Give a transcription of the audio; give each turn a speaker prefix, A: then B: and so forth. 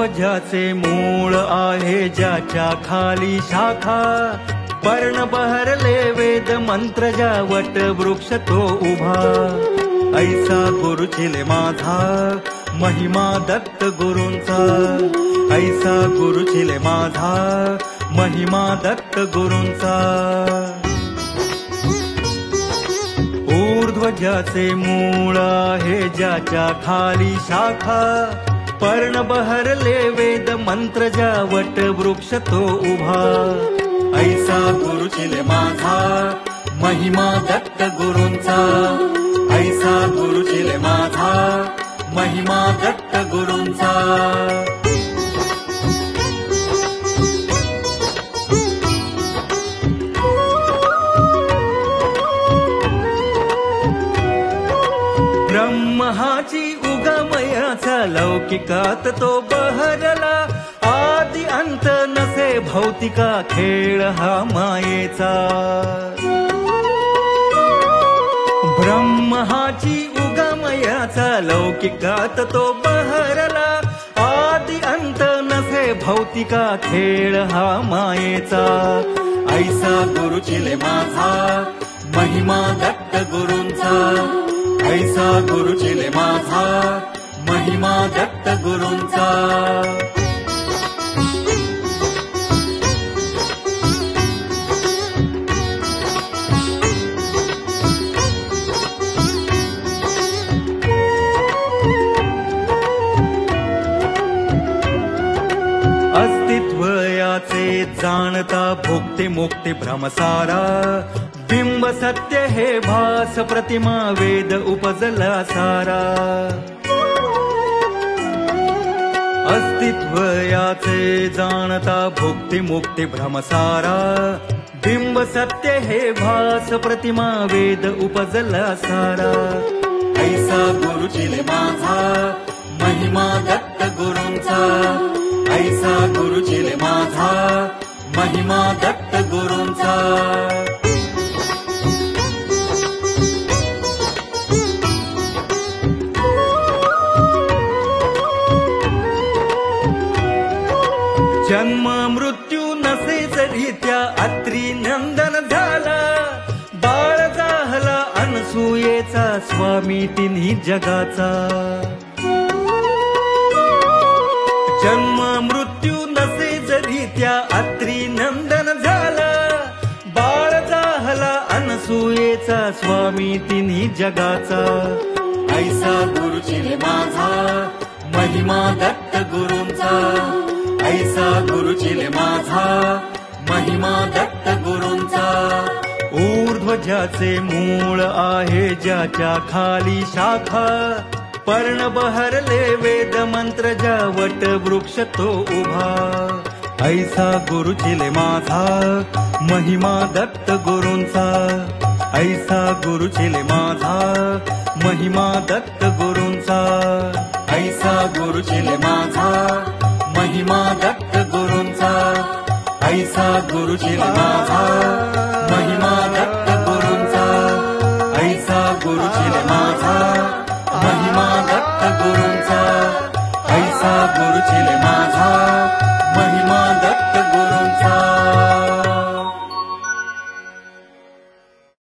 A: ऊर्ध्वध्वजाचे मूळ आहे ज्याच्या खाली शाखा, पर्ण बहरले वेद मंत्र ज्या वट वृक्ष तो उभा. ऐसा गुरुचिले माझा महिमा दत्त गुरूंचा, ऐसा गुरुचिले माझा महिमा दत्त गुरूंचा. ऊर्ध्वजाचे मूळ आहे ज्याच्या खाली शाखा, पर्ण बहरले वेद मंत्र ज्या वट वृक्ष तो उभा. ऐसा गुरुचिले माझा महिमा दत्त गुरूंचा, ऐसा गुरुचिले माझा महिमा दत्त गुरूंचा. ब्रह्माची उगमयाचा लौकिकात तो बहरला, आदि अंत नसे भौतिका खेळ हा मायेचा. ब्रह्माची उगमयाचा लौकिकात तो बहरला, आदि अंत नसे भौतिका खेळ हा मायेचा. ऐसा गुरुचिले माझा महिमा दत्त गुरूंचा, ऐसा गुरुचिले माझा महिमा दत्त गुरूंचा. अस्तित्व याचे जाणता भोगते मुक्ती भ्रमसारा, बिंब सत्य हे भास प्रतिमा वेद उपजला सारा. अस्तित्व याचे जाणता भोक्ती मुक्ती भ्रमसारा, बिंब सत्य हे भास प्रतिमा वेद उपजला सारा. ऐसा गुरुचिले माझा महिमा दत्त गुरूंचा, ऐसा गुरुचिले माझा महिमा दत्त गुरूंचा. जन्म मृत्यू नसेच रीत्या अत्री नंदन झाला, बाळ जाहला अनसूयेचा स्वामी तिन्ही जगाचा. जन्म मृत्यू नसेच रीत्या अत्री नंदन झाला, बाळ जाहला अनसूयेचा स्वामी तिन्ही जगाचा. ऐसा गुरुचिले माझा महिमा दत्त गुरूंचा, ऐसा गुरुचिले माझा महिमा दत्त गुरूंचा. ऊर्ध्वजाचे मूळ आहे ज्याच्या खाली शाखा, पर्ण बहरले वेद मंत्र ज्या वट वृक्ष तो उभा. ऐसा गुरुचिले माझा महिमा दत्त गुरूंचा, ऐसा गुरुचिले माझा महिमा दत्त गुरूंचा. ऐसा गुरुचिले माझा महिमा दत्त गुरूंचा, ऐसा गुरुचिले माझा महिमा दत्त गुरूंचा. ऐसा गुरुचिले माझा महिमा दत्त गुरूंचा, ऐसा गुरुचिले माझा